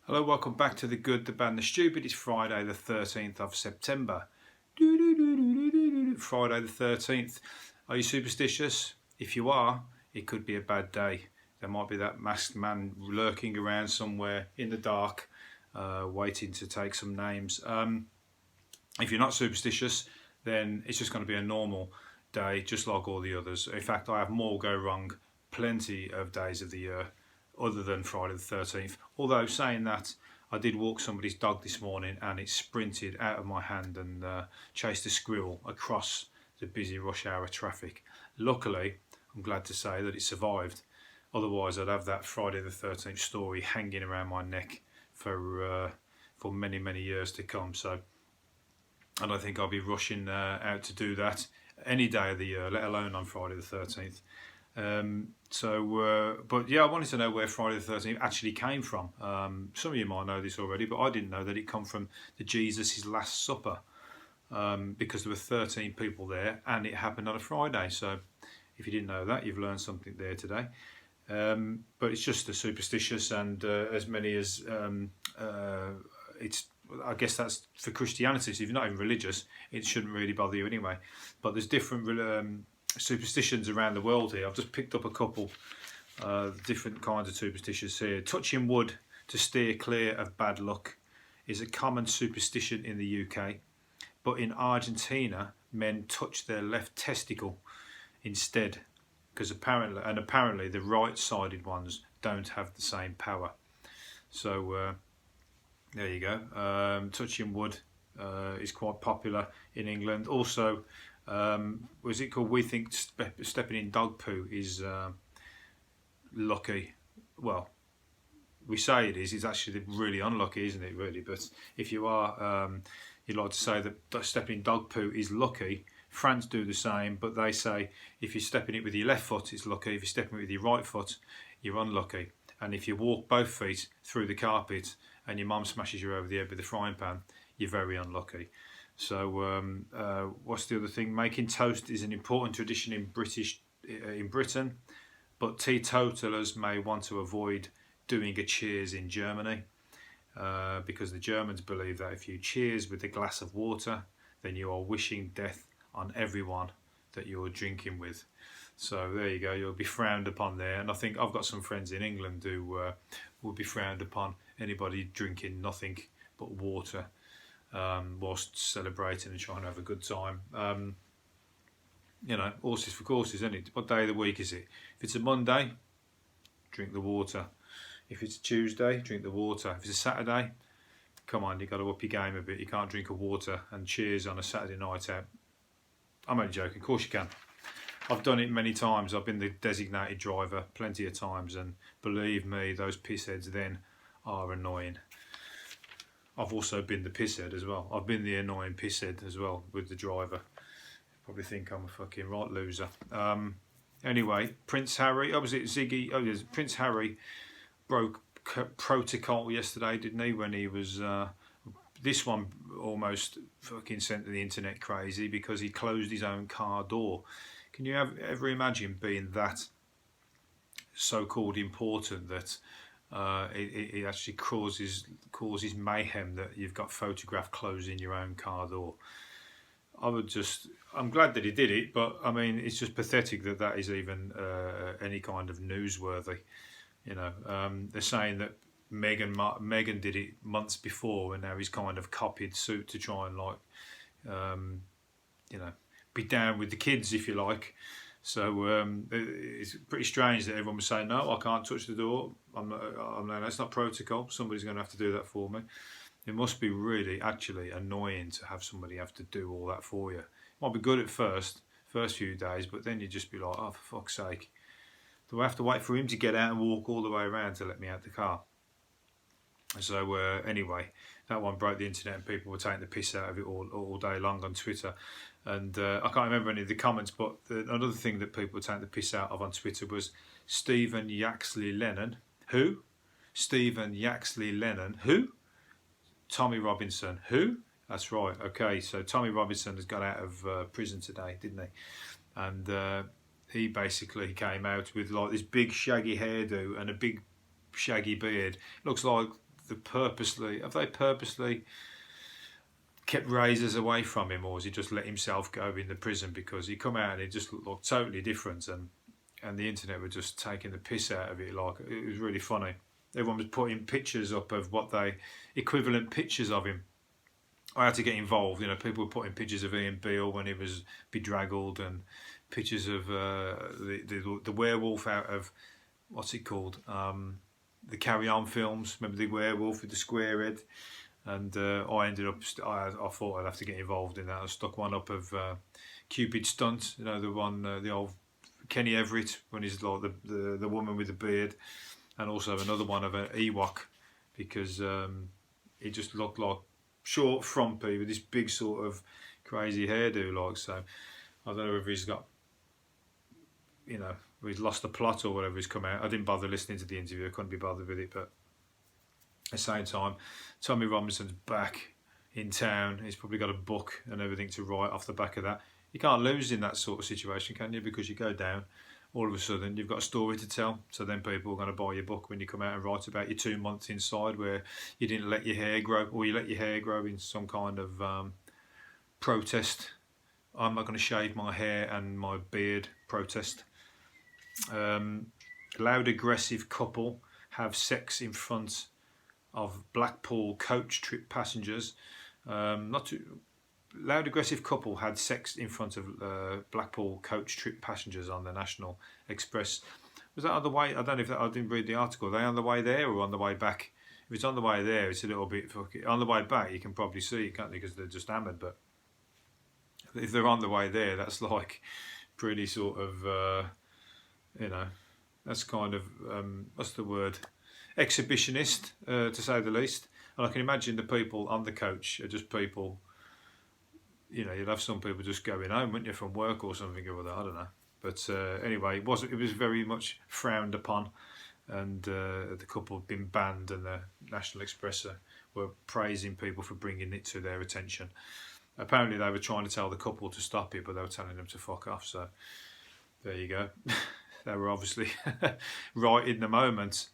Hello, welcome back to The Good, the Bad and the Stupid. It's Friday the 13th of September. Friday the 13th. Are you superstitious? If you are, it could be a bad day. There might be that masked man lurking around somewhere in the dark, waiting to take some names. If you're not superstitious, then it's just going to be a normal day, just like all the others. In fact, I have more go wrong plenty of days of the year other than Friday the 13th. Although saying that, I did walk somebody's dog this morning and it sprinted out of my hand and chased a squirrel across the busy rush hour traffic. Luckily, I'm glad to say that it survived. Otherwise, I'd have that Friday the 13th story hanging around my neck for many, many years to come. So I don't think I'll be rushing out to do that any day of the year, let alone on Friday the 13th. But yeah, I wanted to know where Friday the 13th actually came from. Some of you might know this already, but I didn't know that it come from the Jesus' Last Supper, because there were 13 people there and it happened on a Friday. So if you didn't know that, you've learned something there today. But it's just a superstitious, and as many as I guess that's for Christianity. So if you're not even religious, it shouldn't really bother you anyway. But there's different superstitions around the world here. I've just picked up a couple different kinds of superstitions here. Touching wood to steer clear of bad luck is a common superstition in the UK, but in Argentina men touch their left testicle instead, because apparently the right-sided ones don't have the same power. So there you go. Touching wood is quite popular in England. Also, was it called? We think stepping in dog poo is lucky. Well, we say it is. It's actually really unlucky, isn't it? Really, but if you are, you'd like to say that stepping in dog poo is lucky. France do the same, but they say if you're stepping it with your left foot, it's lucky. If you're stepping it with your right foot, you're unlucky. And if you walk both feet through the carpet and your mum smashes you over the head with a frying pan, you're very unlucky. So what's the other thing? Making toast is an important tradition in Britain, but teetotalers may want to avoid doing a cheers in Germany, because the Germans believe that if you cheers with a glass of water, then you are wishing death on everyone that you're drinking with. So there you go, you'll be frowned upon there. And I think I've got some friends in England who will be frowned upon anybody drinking nothing but water whilst celebrating and trying to have a good time. You know, horses for courses, isn't it? What day of the week is it? If it's a Monday, drink the water. If it's a Tuesday, drink the water. If it's a Saturday, come on, you've got to up your game a bit. You can't drink a water and cheers on a Saturday night out. I'm only joking, of course you can. I've done it many times. I've been the designated driver plenty of times, and believe me, those pissheads then are annoying. I've also been the pisshead as well. I've been the annoying pisshead as well with the driver. Probably think I'm a fucking right loser. Anyway, Prince Harry, Prince Harry broke protocol yesterday, didn't he? When he was, this one almost fucking sent the internet crazy because he closed his own car door. Can you ever imagine being that so-called important that it actually causes mayhem that you've got photographed closing your own car door? I'm glad that he did it, but I mean, it's just pathetic that is even any kind of newsworthy. You know, they're saying that Meghan did it months before, and now he's kind of copied suit to try and you know, be down with the kids, if you like. So it's pretty strange that everyone was saying, no, I can't touch the door. I'm not, that's not protocol. Somebody's going to have to do that for me. It must be really actually annoying to have somebody have to do all that for you. It might be good at first few days, but then you just be like, oh, for fuck's sake. Do I have to wait for him to get out and walk all the way around to let me out the car? So anyway, that one broke the internet and people were taking the piss out of it all day long on Twitter. And I can't remember any of the comments, but another thing that people were taking the piss out of on Twitter was Stephen Yaxley Lennon. Who? Stephen Yaxley Lennon. Who? Tommy Robinson. Who? That's right. Okay, so Tommy Robinson has got out of prison today, didn't he? And he basically came out with like this big shaggy hairdo and a big shaggy beard. Looks like have they purposely kept razors away from him, or has he just let himself go in the prison because he come out and he just looked totally different, and the internet were just taking the piss out of it. Like, it was really funny. Everyone was putting pictures up of equivalent pictures of him. I had to get involved. People were putting pictures of Ian Beale when he was bedraggled, and pictures of the werewolf out of, what's it called? The Carry On films. Remember the werewolf with the square head? And I ended up, I thought I'd have to get involved in that. I stuck one up of Cupid Stunt, the one, the old Kenny Everett, when he's like the woman with the beard, and also another one of an Ewok, because he just looked like short, frumpy, with this big sort of crazy hairdo, like. So I don't know if he's got, he's lost the plot or whatever. He's come out. I didn't bother listening to the interview. I couldn't be bothered with it. But at the same time, Tommy Robinson's back in town. He's probably got a book and everything to write off the back of that. You can't lose in that sort of situation, can you? Because you go down, all of a sudden you've got a story to tell. So then people are going to buy your book when you come out and write about your 2 months inside where you didn't let your hair grow, or you let your hair grow in some kind of protest. I'm not going to shave my hair and my beard protest. Loud aggressive couple have sex in front of Blackpool coach trip passengers. Loud aggressive couple had sex in front of Blackpool coach trip passengers on the National Express. Was that on the way? I don't know if I didn't read the article. Are they on the way there or on the way back? If it's on the way there, it's a little bit fucky. On the way back, you can probably see it, can't you? Because they're just hammered. But if they're on the way there, that's like pretty sort of, that's kind of, what's the word? Exhibitionist, to say the least. And I can imagine the people on the coach are just people. You'd have some people just going home, wouldn't you, from work or something or other. I don't know. But anyway, it was very much frowned upon, and the couple had been banned, and the National Express were praising people for bringing it to their attention. Apparently, they were trying to tell the couple to stop it, but they were telling them to fuck off. So there you go. They were obviously right in the moment.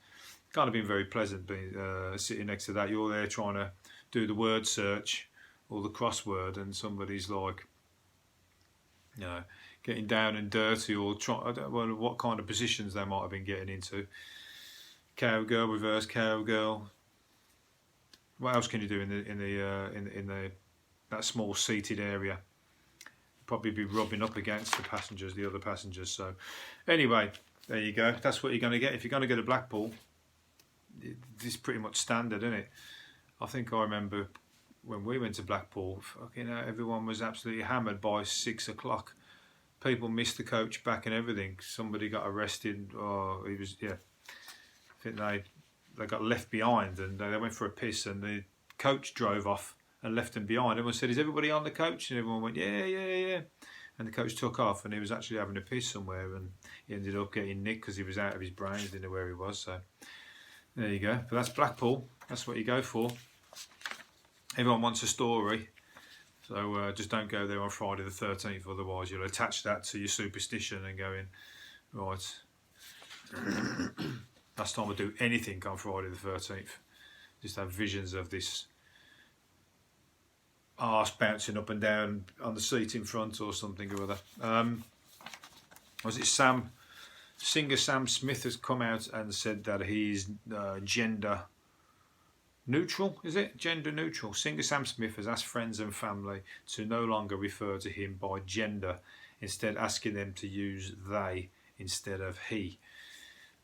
Can't have been very pleasant being sitting next to that. You're there trying to do the word search or the crossword, and somebody's like, getting down and dirty, or I don't know what kind of positions they might have been getting into. Cowgirl, reverse cowgirl. What else can you do in that small seated area? Probably be rubbing up against the other passengers. So anyway, there you go. That's what you're going to get if you're going to go to Blackpool. This is pretty much standard, isn't it? I think I remember when we went to Blackpool, everyone was absolutely hammered by 6 o'clock. People missed the coach back and everything. Somebody got arrested, or I think they got left behind, and they went for a piss, and the coach drove off and left them behind. Everyone said, "Is everybody on the coach?" And everyone went, yeah. And the coach took off, and he was actually having a piss somewhere, and he ended up getting nicked because he was out of his brains, didn't know where he was. So there you go. But that's Blackpool. That's what you go for. Everyone wants a story, so just don't go there on Friday the 13th, otherwise you'll attach that to your superstition and go in, right, last time I do anything on Friday the 13th, just have visions of this arse bouncing up and down on the seat in front or something or other. Was it singer Sam Smith has come out and said that he's gender neutral, is it? Gender neutral. Singer Sam Smith has asked friends and family to no longer refer to him by gender, instead asking them to use they instead of he.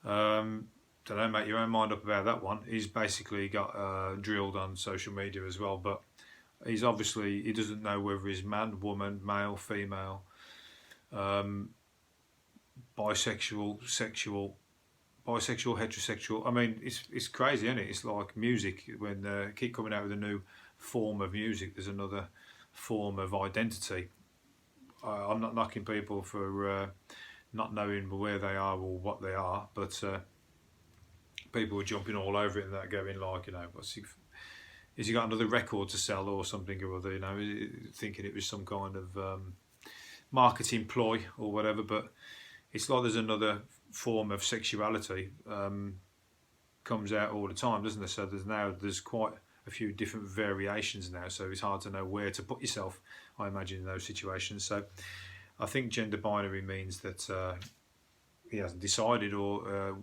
Don't know, make your own mind up about that one. He's basically got drilled on social media as well, but he doesn't know whether he's man, woman, male, female, bisexual, sexual, heterosexual. I mean, it's crazy, isn't it? It's like music. When they keep coming out with a new form of music, there's another form of identity. I'm not knocking people for not knowing where they are or what they are, but people are jumping all over it and that, going like, has he got another record to sell or something or other, thinking it was some kind of marketing ploy or whatever. But it's like there's another form of sexuality comes out all the time, doesn't there? So there's quite a few different variations now, so it's hard to know where to put yourself, I imagine, in those situations. So I think gender binary means that he hasn't decided or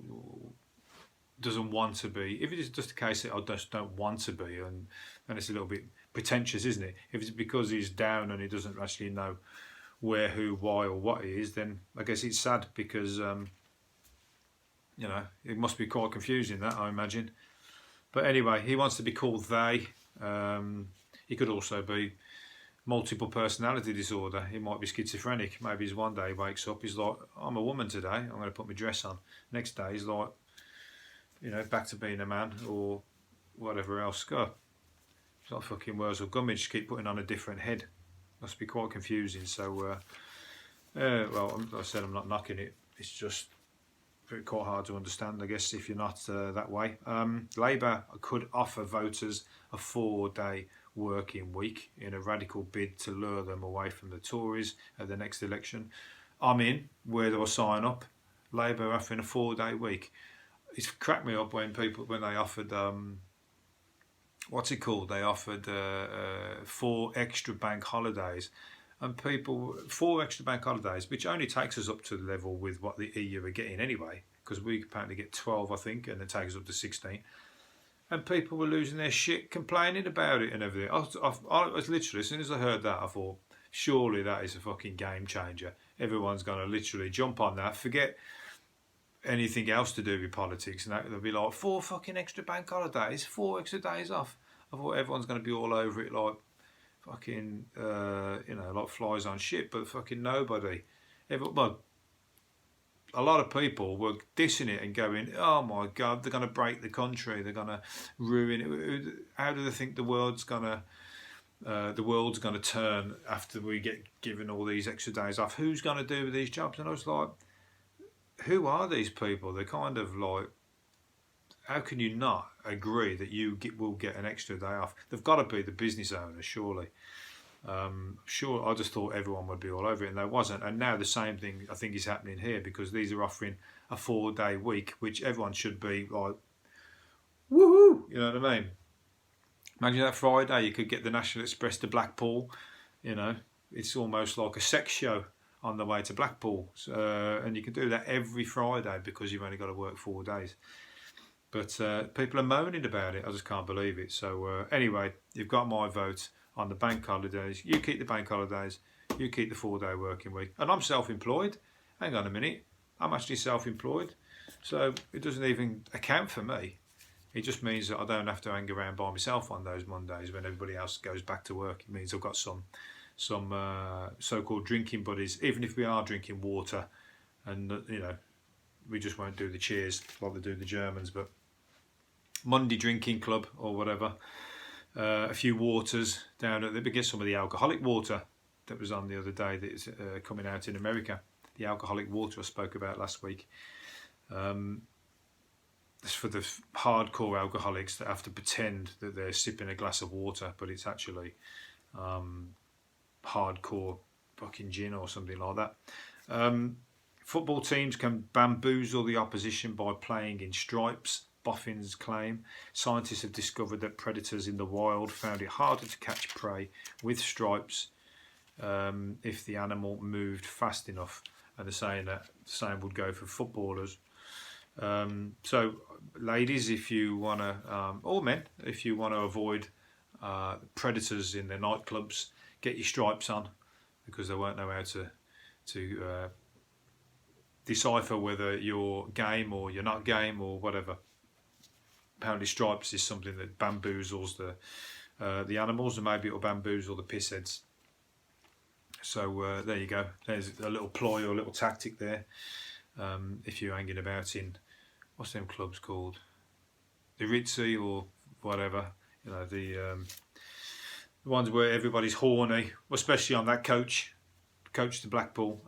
doesn't want to be. If it is just a case that I just don't want to be, and it's a little bit pretentious, isn't it? If it's because he's down and he doesn't actually know where, who, why, or what he is, then I guess it's sad, because you know, it must be quite confusing, that, I imagine. But anyway, he wants to be called they. He could also be multiple personality disorder. He might be schizophrenic. Maybe he's one day he wakes up, he's like, I'm a woman today, I'm going to put my dress on. Next day he's like, you know, back to being a man, or whatever else. God, it's like fucking Wurzel Gummidge, keep putting on a different head. Must be quite confusing. So, well, like I said, I'm not knocking it. It's just quite hard to understand, I guess, if you're not that way. Labour could offer voters a 4-day working week in a radical bid to lure them away from the Tories at the next election. I'm in. Where do I sign up? Labour offering a 4-day week. It's cracked me up when they offered what's it called? They offered 4 extra bank holidays, and 4 extra bank holidays, which only takes us up to the level with what the EU are getting anyway, because we apparently get 12, I think, and it takes us up to 16. And people were losing their shit, complaining about it and everything. I was literally, as soon as I heard that, I thought, surely that is a fucking game changer. Everyone's going to literally jump on that, forget anything else to do with politics, and they'll be like, 4 fucking extra bank holidays, 4 extra days off. I thought everyone's going to be all over it like fucking, you know, like flies on shit, but fucking nobody. Well, a lot of people were dissing it and going, oh my God, they're going to break the country, they're going to ruin it. How do they think the world's going to turn after we get given all these extra days off? Who's going to do these jobs? And I was like, who are these people? They're kind of like, how can you not agree that you will get an extra day off? They've got to be the business owners, surely. Sure, I just thought everyone would be all over it, and they wasn't. And now the same thing, I think, is happening here, because these are offering a 4-day week, which everyone should be like, woohoo! You know what I mean? Imagine that Friday you could get the National Express to Blackpool. You know, it's almost like a sex show on the way to Blackpool, and you can do that every Friday because you've only got to work 4 days. But people are moaning about it. I just can't believe it. So anyway, you've got my vote on the bank holidays. You keep the bank holidays, you keep the 4-day working week. And I'm self-employed. Hang on a minute, I'm actually self-employed, so it doesn't even account for me. It just means that I don't have to hang around by myself on those Mondays when everybody else goes back to work. It means I've got some so-called drinking buddies, even if we are drinking water, and you know, we just won't do the cheers like they do the Germans, but Monday drinking club or whatever. A few waters down at get some of the alcoholic water that was on the other day that is coming out in America. The alcoholic water I spoke about last week. It's for the hardcore alcoholics that have to pretend that they're sipping a glass of water, but it's actually hardcore fucking gin or something like that. Football teams can bamboozle the opposition by playing in stripes. Boffins claim scientists have discovered that predators in the wild found it harder to catch prey with stripes if the animal moved fast enough, and they're saying that the same would go for footballers. So ladies, if you want to, or men, if you want to avoid predators in their nightclubs, get your stripes on, because they won't know how to decipher whether you're game or you're not game or whatever. Apparently stripes is something that bamboozles the animals, and maybe it'll bamboozle the pissheads. So there you go. There's a little ploy or a little tactic there. If you're hanging about in, what's them clubs called? The Ritzy or whatever. You know, the ones where everybody's horny, especially on that coach to Blackball.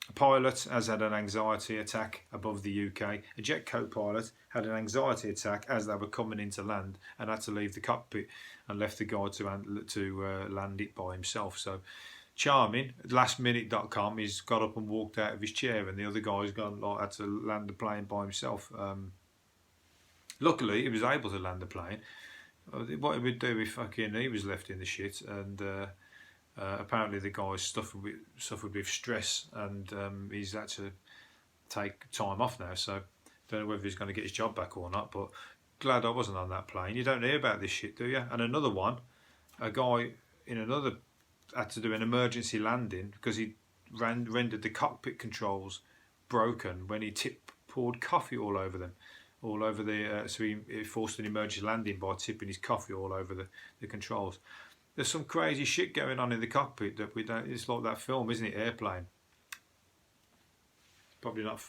A pilot has had an anxiety attack above the UK. A jet co-pilot had an anxiety attack as they were coming into land and had to leave the cockpit and left the guy to land it by himself. So charming. Lastminute.com, he's got up and walked out of his chair, and the other guy's gone, like, had to land the plane by himself. Luckily, he was able to land the plane. What he would do if fucking he was left in the shit, and apparently the guy suffered with stress, and he's had to take time off now. So don't know whether he's going to get his job back or not. But glad I wasn't on that plane. You don't hear about this shit, do you? And another one, a guy in another had to do an emergency landing because he rendered the cockpit controls broken when he poured coffee all over them, all over the. So he forced an emergency landing by tipping his coffee all over the controls. There's some crazy shit going on in the cockpit that we don't. It's like that film, isn't it? Airplane. Probably not.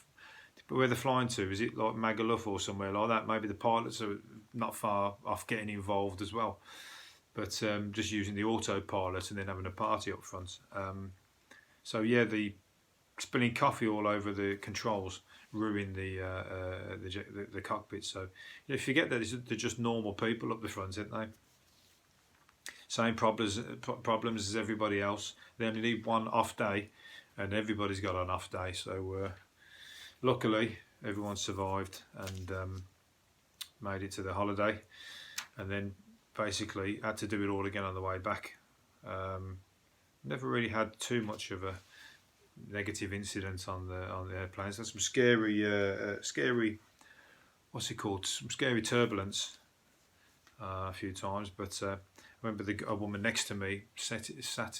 But where they're flying to, is it like Magaluf or somewhere like that? Maybe the pilots are not far off getting involved as well. But just using the autopilot and then having a party up front. So yeah, the spilling coffee all over the controls ruined the cockpit. So you forget that they're just normal people up the front, aren't they? Same problems as everybody else. They only need one off day, and everybody's got an off day. So luckily, everyone survived and made it to the holiday, and then basically had to do it all again on the way back. Never really had too much of a negative incident on the airplanes. There's some scary, what's it called? Some scary turbulence a few times, but. I remember a woman next to me sat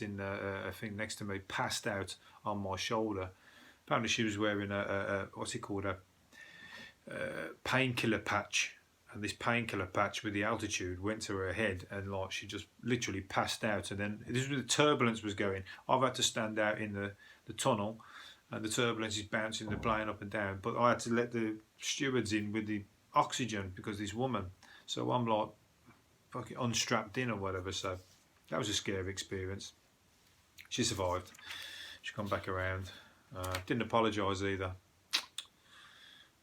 in a thing next to me, passed out on my shoulder. Apparently, she was wearing a what's it called, a painkiller patch, and this painkiller patch with the altitude went to her head, and like she just literally passed out. And then this was the turbulence was going. I've had to stand out in the tunnel, and the turbulence is bouncing the plane up and down. But I had to let the stewards in with the oxygen because this woman. So I'm like. Fucking unstrapped in or whatever, so that was a scary experience. She survived. She come back around. Didn't apologise either.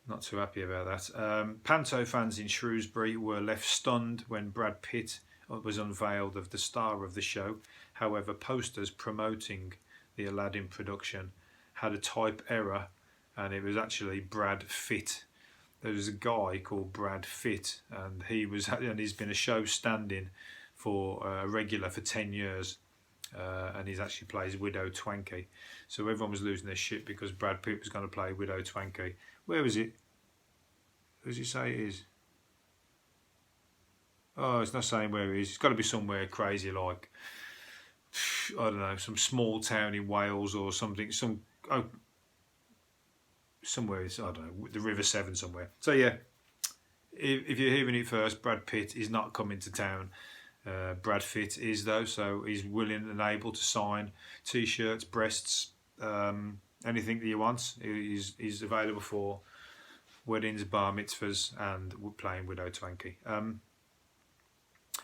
Not too happy about that. Panto fans in Shrewsbury were left stunned when Brad Pitt was unveiled as the star of the show. However, posters promoting the Aladdin production had a type error, and it was actually Brad Fitt. There was a guy called Brad Fitt, and he's been a show stand-in for a regular for 10 years, and he's actually plays Widow Twanky. So everyone was losing their shit because Brad Pitt was going to play Widow Twanky. Where was it? Who does he say it is? Oh, it's not saying where it is. It's got to be somewhere crazy like, I don't know, some small town in Wales or something. Somewhere, I don't know, the River Severn somewhere. So yeah, if you're hearing it first, Brad Pitt is not coming to town. Brad Pitt is though, so he's willing and able to sign T-shirts, breasts, anything that you want. He's available for weddings, bar mitzvahs, and playing Widow Twanky.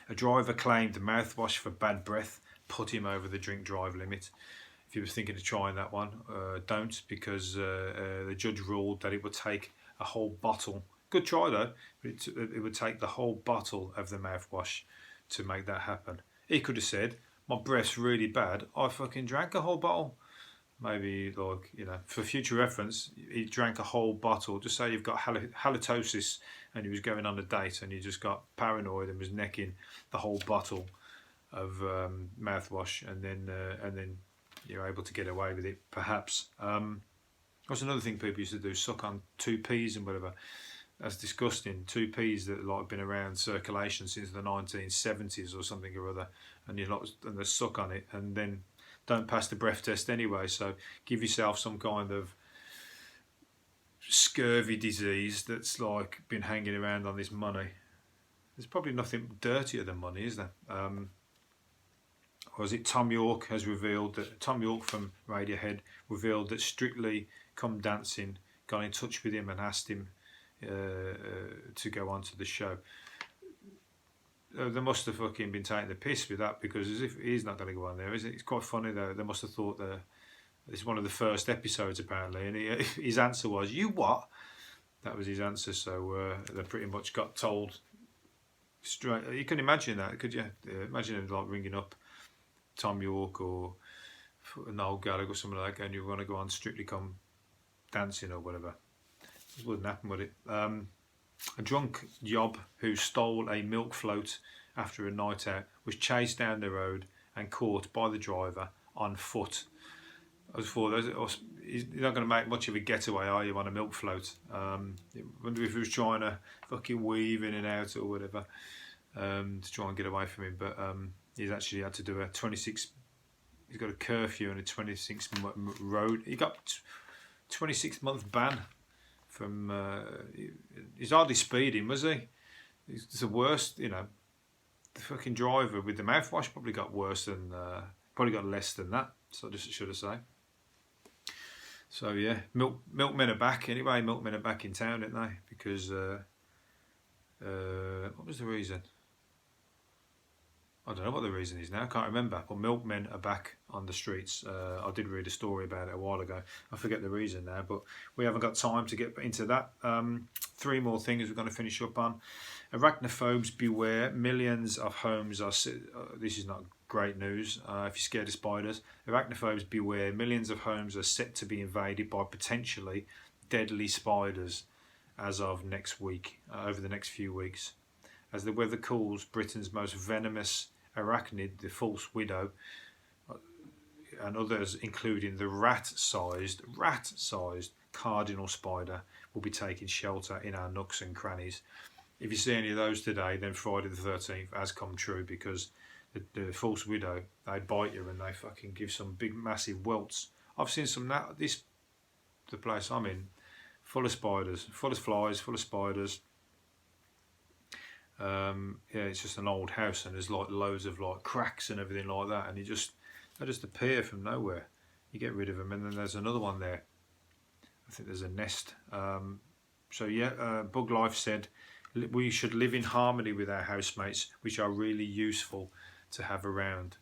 A driver claimed mouthwash for bad breath put him over the drink drive limit. If you were thinking of trying that one, don't, because the judge ruled that it would take a whole bottle. Good try though, but it would take the whole bottle of the mouthwash to make that happen. He could have said, my breath's really bad, I fucking drank a whole bottle. Maybe, like, you know, for future reference, he drank a whole bottle. Just say you've got halitosis and he was going on a date and you just got paranoid and was necking the whole bottle of mouthwash, and then you're able to get away with it, perhaps. That's another thing people used to do, suck on 2Ps and whatever. That's disgusting. 2Ps that like been around circulation since the 1970s or something or other, and they suck on it and then don't pass the breath test anyway. So give yourself some kind of scurvy disease that's like been hanging around on this money. There's probably nothing dirtier than money, is there? Or is it Thom Yorke has revealed that Thom Yorke from Radiohead revealed that Strictly Come Dancing got in touch with him and asked him to go on to the show. They must have fucking been taking the piss with that, because as if he's not going to go on there, is it? It's quite funny though. They must have thought that it's one of the first episodes apparently, and his answer was, "You what?" That was his answer. So they pretty much got told straight. You can imagine that, could you? Imagine him like ringing up Thom Yorke or Noel Gallagher or something like that, and you want to go on Strictly Come Dancing or whatever. It wouldn't happen, would it? A drunk yob who stole a milk float after a night out was chased down the road and caught by the driver on foot. I was thought, you're not going to make much of a getaway, are you, on a milk float? I wonder if he was trying to fucking weave in and out or whatever to try and get away from him. But he's actually had to do a 26. He's got a curfew and a 26-month road. He got 26-month ban from. He's hardly speeding, was he? It's the worst, you know. The fucking driver with the mouthwash probably got worse than. Probably got less than that. So just should I say. So yeah, milkmen are back anyway. Milkmen are back in town, aren't they? Because what was the reason? I don't know what the reason is now. I can't remember. But milkmen are back on the streets. I did read a story about it a while ago. I forget the reason now, but we haven't got time to get into that. 3 more things we're going to finish up on. Arachnophobes beware. Millions of homes are. This is not great news. If you're scared of spiders, arachnophobes beware. Millions of homes are set to be invaded by potentially deadly spiders as of next week. Over the next few weeks, as the weather cools, Britain's most venomous arachnid, the false widow, and others, including the rat-sized cardinal spider, will be taking shelter in our nooks and crannies. If you see any of those today, then Friday the 13th has come true, because the false widow, they bite you and they fucking give some big massive welts. I've seen some now. The place I'm in, full of spiders, full of flies, full of spiders. Yeah, it's just an old house and there's like loads of like cracks and everything like that, and they just appear from nowhere. You get rid of them, and then there's another one there. I think there's a nest. So yeah, Bug Life said we should live in harmony with our housemates, which are really useful to have around.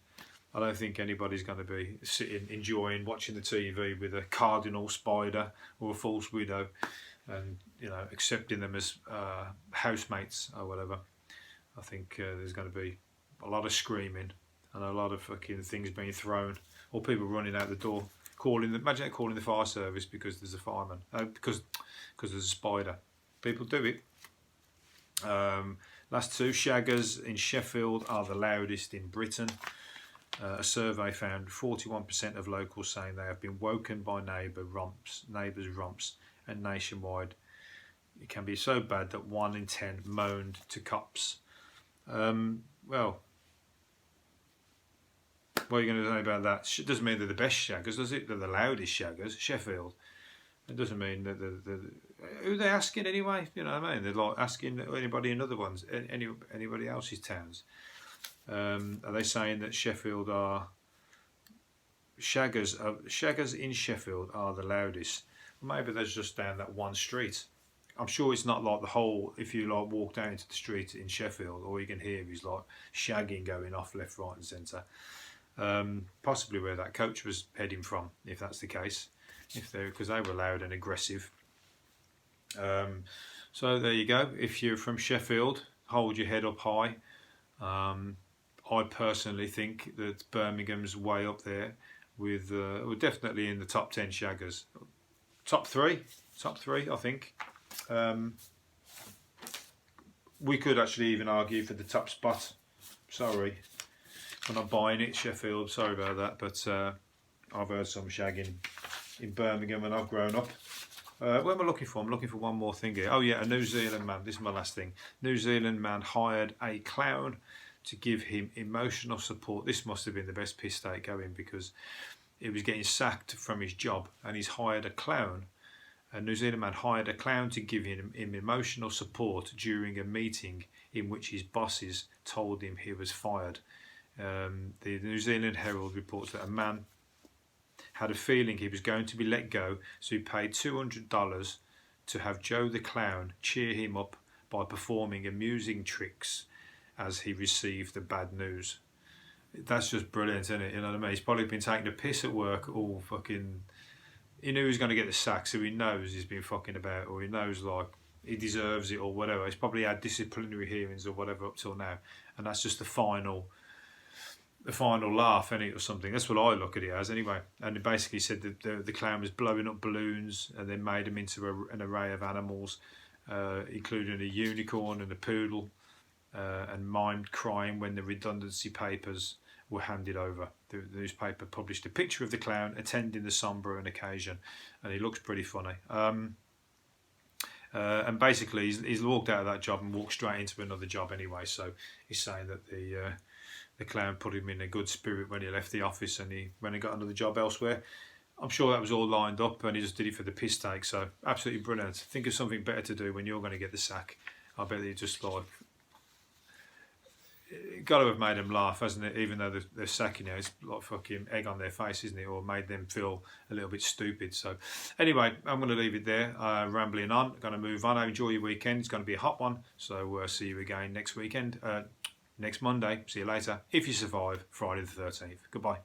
I don't think anybody's going to be sitting enjoying watching the TV with a cardinal spider or a false widow and, you know, accepting them as housemates or whatever. I think there's going to be a lot of screaming and a lot of fucking things being thrown, or people running out the door imagine calling the fire service because there's a fireman, because there's a spider. People do it. Last 2, Shaggers in Sheffield are the loudest in Britain. A survey found 41% of locals saying they have been woken by neighbours' romps, and nationwide it can be so bad that 1 in 10 moaned to cops. Well, what are you going to say about that? It doesn't mean they're the best shaggers, does it? They're the loudest shaggers, Sheffield. It doesn't mean that who are they asking anyway? You know what I mean? They're like asking anybody in other ones, anybody else's towns. Are they saying that Sheffield are shaggers in Sheffield are the loudest? Well, maybe there's just down that one street. I'm sure it's not like the whole. If you like walk down into the street in Sheffield, all you can hear is like shagging going off left, right, and centre. Possibly where that coach was heading from, if that's the case. Because they were loud and aggressive. So there you go. If you're from Sheffield, hold your head up high. I personally think that Birmingham's way up there with we're definitely in the top 10 shaggers. Top three, I think. We could actually even argue for the top spot. Sorry, I'm not buying it, Sheffield. Sorry about that, but I've heard some shagging in Birmingham when I've grown up. What am I looking for? I'm looking for one more thing here. Oh yeah, a New Zealand man. This is my last thing. New Zealand man hired a clown to give him emotional support. This must have been the best piss take going, because he was getting sacked from his job and he's hired a clown. A New Zealand man hired a clown to give him emotional support during a meeting in which his bosses told him he was fired. The New Zealand Herald reports that a man had a feeling he was going to be let go, so he paid $200 to have Joe the clown cheer him up by performing amusing tricks as he received the bad news. That's just brilliant, isn't it? You know what I mean? He's probably been taking a piss at work all fucking... He knew he was going to get the sack, so he knows he's been fucking about, or he knows like he deserves it or whatever. He's probably had disciplinary hearings or whatever up till now, and that's just the final laugh, isn't it, or something. That's what I look at it as anyway. And it basically said that the clown was blowing up balloons and then made them into an array of animals, including a unicorn and a poodle, and mimed crying when the redundancy papers were handed over. The newspaper published a picture of the clown attending the sombering occasion, and he looks pretty funny. And basically, he's walked out of that job and walked straight into another job anyway. So he's saying that the clown put him in a good spirit when he left the office, and he went and got another job elsewhere. I'm sure that was all lined up, and he just did it for the piss take. So absolutely brilliant. Think of something better to do when you're going to get the sack. I bet you just like, got to have made them laugh, hasn't it? Even though they're sacking you, it's like fucking egg on their face, isn't it? Or made them feel a little bit stupid. So anyway, I'm going to leave it there. Rambling on. Going to move on. Enjoy your weekend. It's going to be a hot one. So see you again next weekend. Next Monday. See you later. If you survive Friday the 13th. Goodbye.